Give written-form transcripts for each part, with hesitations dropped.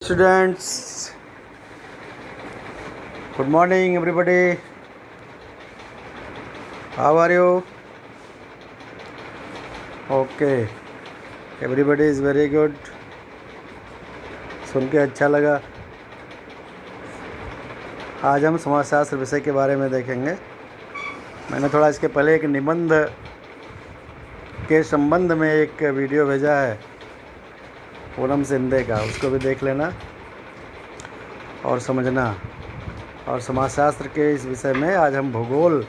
Students, good morning everybody. How are you? Okay, everybody is very good. सुन के अच्छा लगा। आज हम समाजशास्त्र विषय के बारे में देखेंगे। मैंने थोड़ा इसके पहले एक निबंध के संबंध में एक वीडियो भेजा है पूनम सिंधे का, उसको भी देख लेना और समझना। और समाजशास्त्र के इस विषय में आज हम भूगोल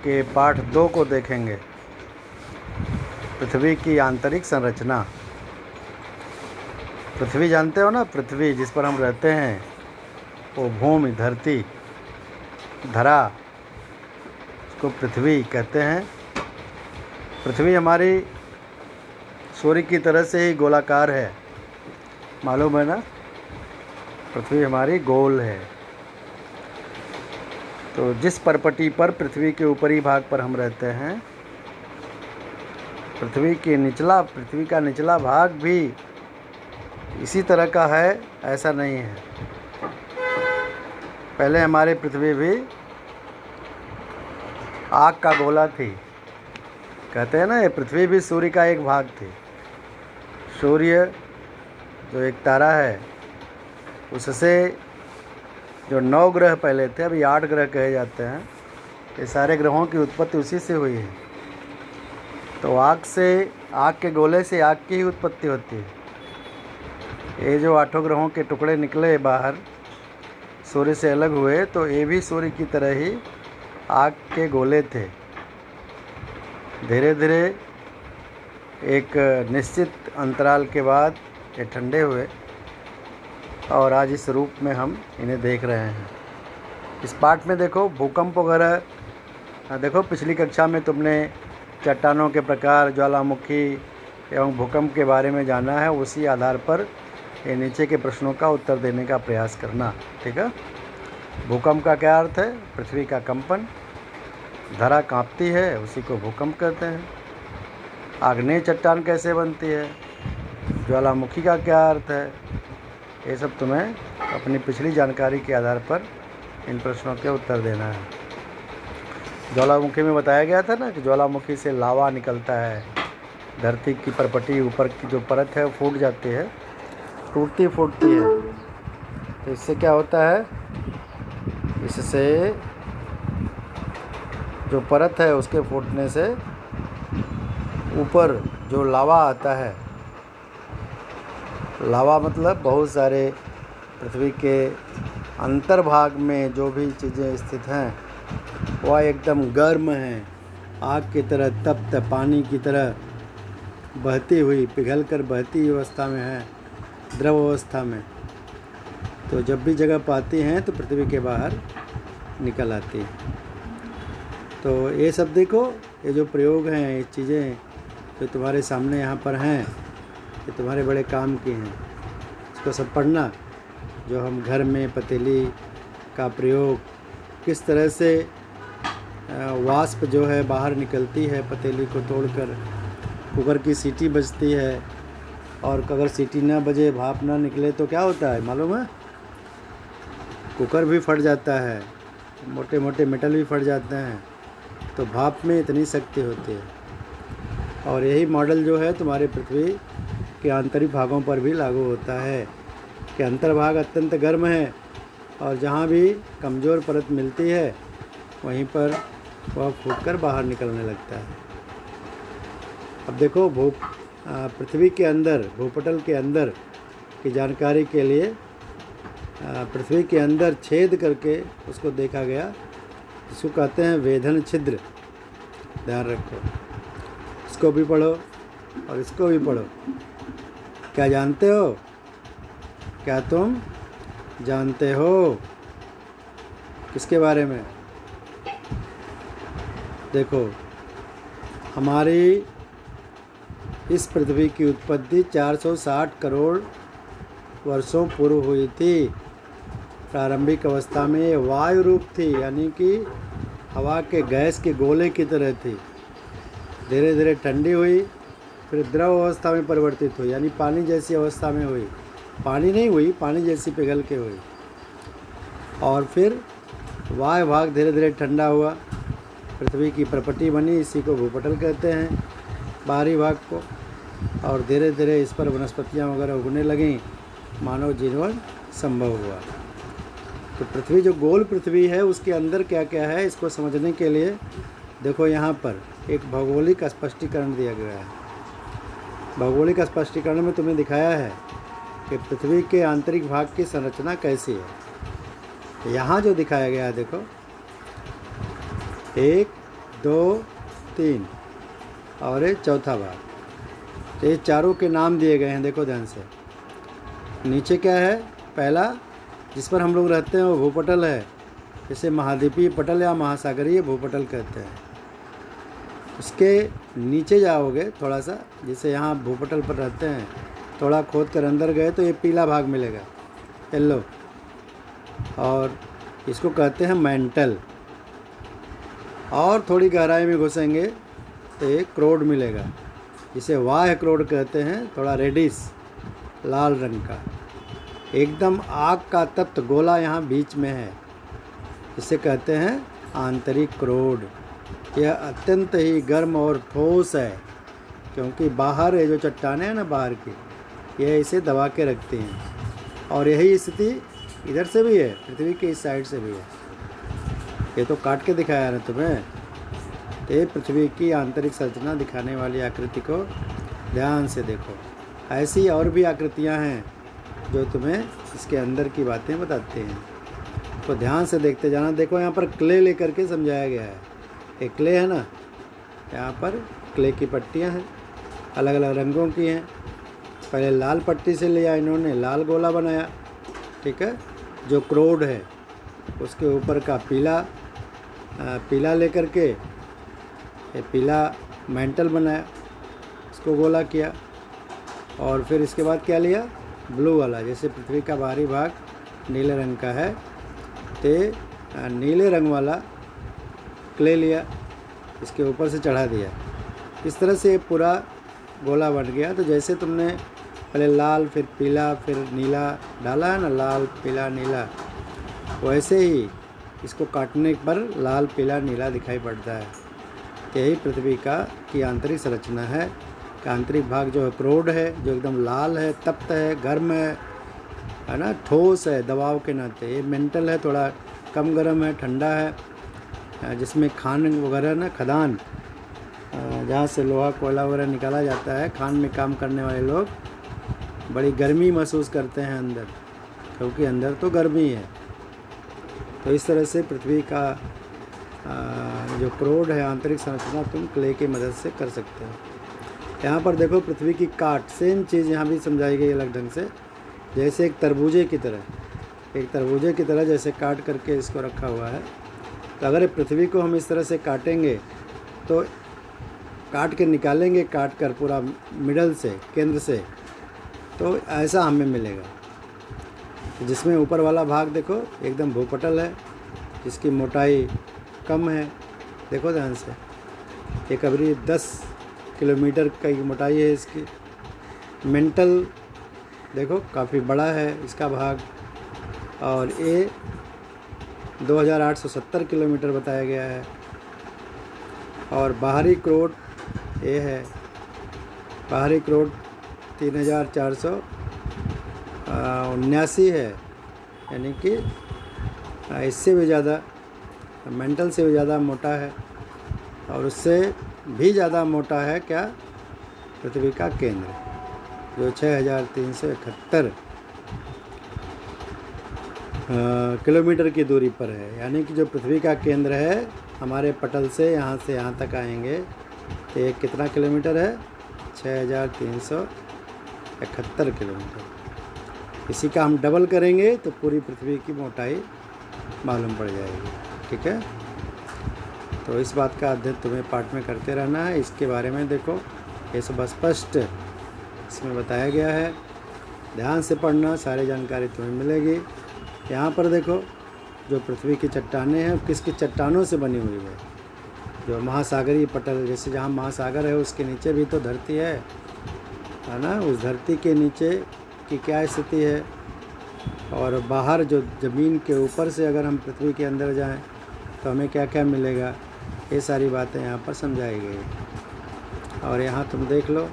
के पाठ 2 को देखेंगे, पृथ्वी की आंतरिक संरचना। पृथ्वी जानते हो ना, पृथ्वी जिस पर हम रहते हैं वो भूमि, धरती, धरा, उसको पृथ्वी कहते हैं। पृथ्वी हमारी सूर्य की तरह से ही गोलाकार है, मालूम है ना। पृथ्वी हमारी गोल है। तो जिस परपटी पर पृथ्वी के ऊपरी भाग पर हम रहते हैं, पृथ्वी का निचला भाग भी इसी तरह का है, ऐसा नहीं है। पहले हमारी पृथ्वी भी आग का गोला थी। कहते हैं ना, ये पृथ्वी भी सूर्य का एक भाग थी। सूर्य जो एक तारा है, उससे जो 9 ग्रह पहले थे, अभी 8 ग्रह कहे जाते हैं, ये सारे ग्रहों की उत्पत्ति उसी से हुई है। तो आग के गोले से आग की ही उत्पत्ति होती है। ये जो 8 ग्रहों के टुकड़े निकले बाहर, सूर्य से अलग हुए, तो ये भी सूर्य की तरह ही आग के गोले थे। धीरे धीरे एक निश्चित अंतराल के बाद ये ठंडे हुए और आज इस रूप में हम इन्हें देख रहे हैं। इस पाठ में देखो भूकंप वगैरह, देखो पिछली कक्षा में तुमने चट्टानों के प्रकार, ज्वालामुखी एवं भूकंप के बारे में जाना है। उसी आधार पर ये नीचे के प्रश्नों का उत्तर देने का प्रयास करना, ठीक है। भूकंप का क्या अर्थ है? पृथ्वी का कंपन। धरा कांपती है, उसी को भूकंप कहते हैं। आग्नेय चट्टान कैसे बनती है? ज्वालामुखी का क्या अर्थ है? ये सब तुम्हें अपनी पिछली जानकारी के आधार पर इन प्रश्नों के उत्तर देना है। ज्वालामुखी में बताया गया था ना कि ज्वालामुखी से लावा निकलता है, धरती की परपटी ऊपर की जो परत है वो फूट जाती है, टूटती फूटती है। तो इससे क्या होता है? इससे जो परत है उसके फूटने से ऊपर जो लावा आता है, लावा मतलब बहुत सारे पृथ्वी के अंतर्भाग में जो भी चीज़ें स्थित हैं वह एकदम गर्म हैं, आग की तरह तप्त, पानी की तरह बहती हुई, पिघलकर बहती अवस्था में है, द्रव अवस्था में। तो जब भी जगह पाती हैं तो पृथ्वी के बाहर निकल आती है। तो ये सब देखो, ये जो प्रयोग हैं, ये चीज़ें जो तुम्हारे सामने यहाँ पर हैं, ये तुम्हारे बड़े काम की हैं। इसको सब पढ़ना। जो हम घर में पतीली का प्रयोग, किस तरह से वाष्प जो है बाहर निकलती है पतीली को तोड़कर, कुकर की सीटी बजती है, और अगर सीटी ना बजे, भाप ना निकले तो क्या होता है मालूम है? कुकर भी फट जाता है, मोटे मोटे मेटल भी फट जाते हैं। तो भाप में इतनी शक्ति होती है। और यही मॉडल जो है तुम्हारे पृथ्वी के आंतरिक भागों पर भी लागू होता है कि अंतर्भाग अत्यंत गर्म है और जहाँ भी कमज़ोर परत मिलती है वहीं पर वह फूटकर बाहर निकलने लगता है। अब देखो, पृथ्वी के अंदर, भूपटल के अंदर की जानकारी के लिए पृथ्वी के अंदर छेद करके उसको देखा गया, इसको कहते हैं वेधन छिद्र। ध्यान रखो, इसको भी पढ़ो और इसको भी पढ़ो। क्या जानते हो? क्या तुम जानते हो किसके बारे में? देखो, हमारी इस पृथ्वी की उत्पत्ति 460 करोड़ वर्षों पूर्व हुई थी। प्रारंभिक अवस्था में ये वायु रूप थी, यानी कि हवा के गैस के गोले की तरह थी। धीरे धीरे ठंडी हुई, फिर द्रव अवस्था में परिवर्तित हुई, यानी पानी जैसी अवस्था में हुई। पानी नहीं हुई, पानी जैसी पिघल के हुई। और फिर वायु भाग धीरे धीरे ठंडा हुआ, पृथ्वी की प्रपटी बनी, इसी को भूपटल कहते हैं बाहरी भाग को। और धीरे धीरे इस पर वनस्पतियाँ वगैरह उगने लगीं, मानव जीवन संभव हुआ। तो पृथ्वी जो गोल पृथ्वी है उसके अंदर क्या क्या है, इसको समझने के लिए देखो यहाँ पर एक भौगोलिक स्पष्टीकरण दिया गया है। भौगोलिक स्पष्टीकरण में तुम्हें दिखाया है कि पृथ्वी के आंतरिक भाग की संरचना कैसी है। यहाँ जो दिखाया गया है देखो, 1 2 3 और एक चौथा भाग, तो ये चारों के नाम दिए गए हैं। देखो ध्यान से, नीचे क्या है, पहला जिस पर हम लोग रहते हैं वो भूपटल है, जिसे महाद्वीपीय पटल या महासागरीय भूपटल कहते हैं। उसके नीचे जाओगे थोड़ा सा, जैसे यहाँ भूपटल पर रहते हैं, थोड़ा खोद कर अंदर गए तो ये पीला भाग मिलेगा, येलो, और इसको कहते हैं मैंटल। और थोड़ी गहराई में घुसेंगे तो ये क्रोड मिलेगा, जिसे वाह्य क्रोड कहते हैं, थोड़ा रेडिश लाल रंग का। एकदम आग का तप्त गोला यहाँ बीच में है, इसे कहते हैं आंतरिक क्रोड। यह अत्यंत ही गर्म और ठोस है, क्योंकि बाहर ये जो चट्टानें हैं ना बाहर की, यह इसे दबा के रखती हैं। और यही स्थिति इधर से भी है, पृथ्वी के इस साइड से भी है। ये तो काट के दिखाया ना तुम्हें। तो ये पृथ्वी की आंतरिक संरचना दिखाने वाली आकृति को ध्यान से देखो। ऐसी और भी आकृतियाँ हैं जो तुम्हें इसके अंदर की बातें बताते हैं, तो ध्यान से देखते जाना। देखो यहाँ पर क्ले लेकर के समझाया गया है। एक क्ले है ना, यहाँ पर क्ले की पट्टियाँ हैं, अलग अलग रंगों की हैं। पहले लाल पट्टी से लिया इन्होंने, लाल गोला बनाया, ठीक है। जो क्रोड है उसके ऊपर का पीला लेकर के ये पीला मेंटल बनाया, इसको गोला किया। और फिर इसके बाद क्या लिया, ब्लू वाला, जैसे पृथ्वी का बाहरी भाग नीले रंग का है, तो नीले रंग वाला क्ले लिया, इसके ऊपर से चढ़ा दिया। इस तरह से पूरा गोला बन गया। तो जैसे तुमने पहले लाल फिर पीला फिर नीला डाला है ना, लाल पीला नीला, वैसे ही इसको काटने पर लाल पीला नीला दिखाई पड़ता है। यही पृथ्वी की आंतरिक संरचना है। आंतरिक भाग जो है क्रोड है, जो एकदम लाल है, तप्त है, गर्म है ना, ठोस है दबाव के नाते। ये मेंटल है, थोड़ा कम गर्म है, ठंडा है, जिसमें खान वगैरह ना, खदान जहाँ से लोहा कोयला वगैरह निकाला जाता है, खान में काम करने वाले लोग बड़ी गर्मी महसूस करते हैं अंदर, क्योंकि अंदर तो गर्मी है। तो इस तरह से पृथ्वी का जो क्रोड है आंतरिक संरचना तुम क्ले की मदद से कर सकते हो। यहाँ पर देखो पृथ्वी की काट, सेम चीज़ यहाँ भी समझाई गई अलग ढंग से। जैसे एक तरबूजे की तरह जैसे काट करके इसको रखा हुआ है। तो अगर पृथ्वी को हम इस तरह से काटेंगे तो काट के निकालेंगे, काट कर पूरा मिडल से, केंद्र से, तो ऐसा हमें मिलेगा। जिसमें ऊपर वाला भाग देखो एकदम भूपटल है, जिसकी मोटाई कम है। देखो ध्यान से, ये करीब 10 किलोमीटर की मोटाई है इसकी। मेंटल देखो काफ़ी बड़ा है इसका भाग, और ये 2870 किलोमीटर बताया गया है। और बाहरी क्रोड ये है, बाहरी क्रोड 3479 है, यानी कि इससे भी ज़्यादा, मेंटल से भी ज़्यादा मोटा है। और उससे भी ज़्यादा मोटा है क्या, पृथ्वी का केंद्र, जो 6371 किलोमीटर की दूरी पर है। यानी कि जो पृथ्वी का केंद्र है हमारे पटल से यहाँ तक आएंगे तो ये कितना किलोमीटर है, 6371 किलोमीटर। इसी का हम डबल करेंगे तो पूरी पृथ्वी की मोटाई मालूम पड़ जाएगी, ठीक है। तो इस बात का अध्ययन तुम्हें पाठ में करते रहना है। इसके बारे में देखो, ये सब स्पष्ट इसमें बताया गया है। ध्यान से पढ़ना, सारी जानकारी तुम्हें मिलेगी। यहाँ पर देखो जो पृथ्वी की चट्टानें हैं किसकी चट्टानों से बनी हुई है। जो महासागरीय पटल, जैसे जहाँ महासागर है उसके नीचे भी तो धरती है ना, उस धरती के नीचे की क्या स्थिति है, और बाहर जो ज़मीन के ऊपर से अगर हम पृथ्वी के अंदर जाएं तो हमें क्या क्या मिलेगा, ये सारी बातें यहाँ पर समझाई गई। और यहाँ तुम देख लो,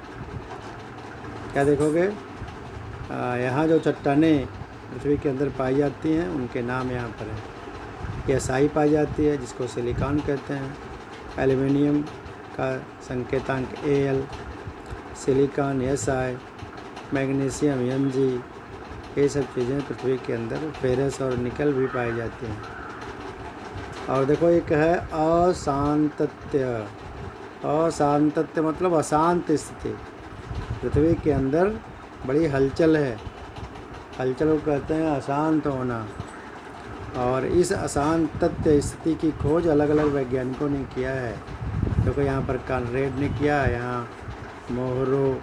क्या देखोगे, यहाँ जो चट्टानें पृथ्वी के अंदर पाई जाती हैं उनके नाम यहाँ पर है। यह साई पाई जाती है जिसको सिलिकॉन कहते हैं, एल्युमिनियम का संकेतांक Al, silicon Si, magnesium Mg, ये सब चीज़ें पृथ्वी के अंदर, फेरस और निकल भी पाई जाती हैं। और देखो एक है अशांतत्य। अशांतत्य मतलब अशांत स्थिति। पृथ्वी के अंदर बड़ी हलचल है, हलचल को कहते हैं अशांत होना। और इस अशांतत्य स्थिति की खोज अलग अलग वैज्ञानिकों ने किया है। देखो यहाँ पर कॉनरेड ने किया, यहाँ मोहरो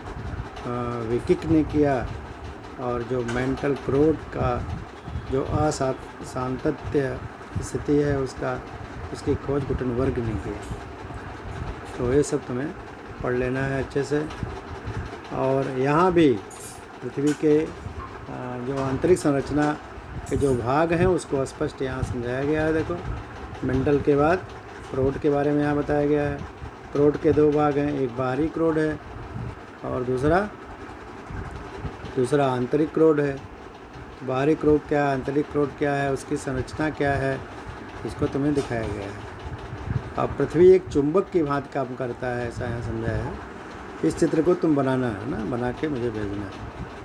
विकिक ने किया, और जो मेंटल क्रोड का जो अशांतत्य स्थिति है उसकी खोज गुटनबर्ग ने की। तो ये सब तुम्हें पढ़ लेना है अच्छे से। और यहाँ भी पृथ्वी के जो आंतरिक संरचना के जो भाग हैं उसको स्पष्ट यहाँ समझाया गया है। देखो मेंटल के बाद क्रोड के बारे में यहाँ बताया गया है। क्रोड के दो भाग हैं, एक बाहरी क्रोड है और दूसरा आंतरिक क्रोड है। बाहरी क्रोड क्या है, आंतरिक क्रोड क्या है, उसकी संरचना क्या है, इसको तुम्हें दिखाया गया है। अब पृथ्वी एक चुंबक की भांति काम करता है, ऐसा यहाँ समझाया है। इस चित्र को तुम बनाना है ना, बना के मुझे भेजना है।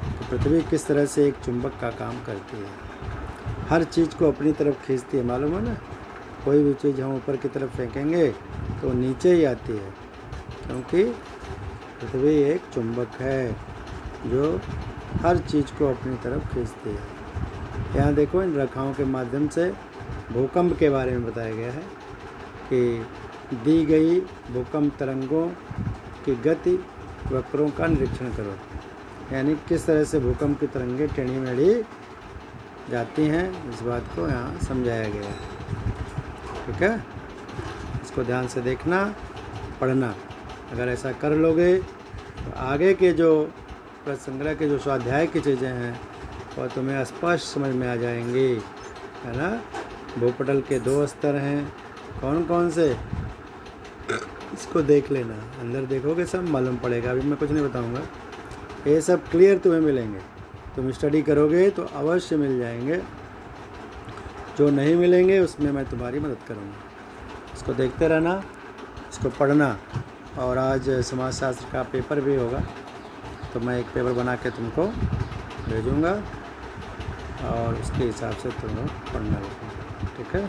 तो पृथ्वी किस तरह से एक चुंबक का काम करती है, हर चीज़ को अपनी तरफ खींचती है, मालूम है ना। कोई भी चीज़ हम ऊपर की तरफ फेंकेंगे तो नीचे ही आती है, क्योंकि पृथ्वी एक चुंबक है जो हर चीज़ को अपनी तरफ खींचती है। यहाँ देखो इन रेखाओं के माध्यम से भूकंप के बारे में बताया गया है कि दी गई भूकंप तरंगों की गति वक्रों का निरीक्षण करो। यानी किस तरह से भूकंप की तरंगें टेढ़ी मेढ़ी जाती हैं, इस बात को यहाँ समझाया गया है। ठीक है, इसको ध्यान से देखना, पढ़ना। अगर ऐसा कर लोगे तो आगे के जो प्रसंग्रह के जो स्वाध्याय की चीज़ें हैं वह तुम्हें स्पष्ट समझ में आ जाएंगी, है ना। भूपटल के 2 स्तर हैं, कौन कौन से, इसको देख लेना। अंदर देखोगे सब मालूम पड़ेगा, अभी मैं कुछ नहीं बताऊंगा। ये सब क्लियर तुम्हें मिलेंगे, तुम स्टडी करोगे तो अवश्य मिल जाएंगे। जो नहीं मिलेंगे उसमें मैं तुम्हारी मदद करूँगा। इसको देखते रहना, इसको पढ़ना। और आज समाजशास्त्र का पेपर भी होगा, तो मैं एक पेपर बना के तुमको भेजूँगा और उसके हिसाब से तुम लोग पढ़ना होगा। ठीक है,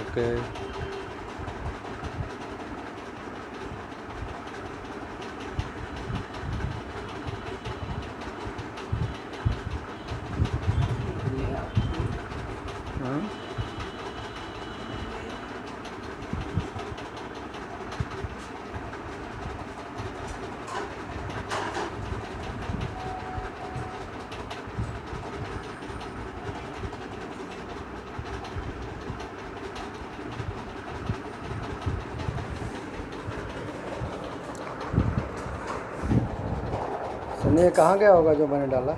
ओके। हाँ, सुनिए, कहाँ गया होगा जो मैंने डाला,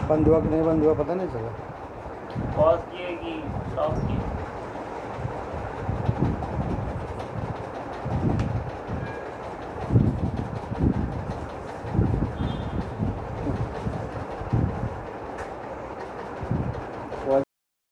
बंद हुआ कि नहीं बंद हुआ पता नहीं चला। पॉज किए कि स्टॉप किए?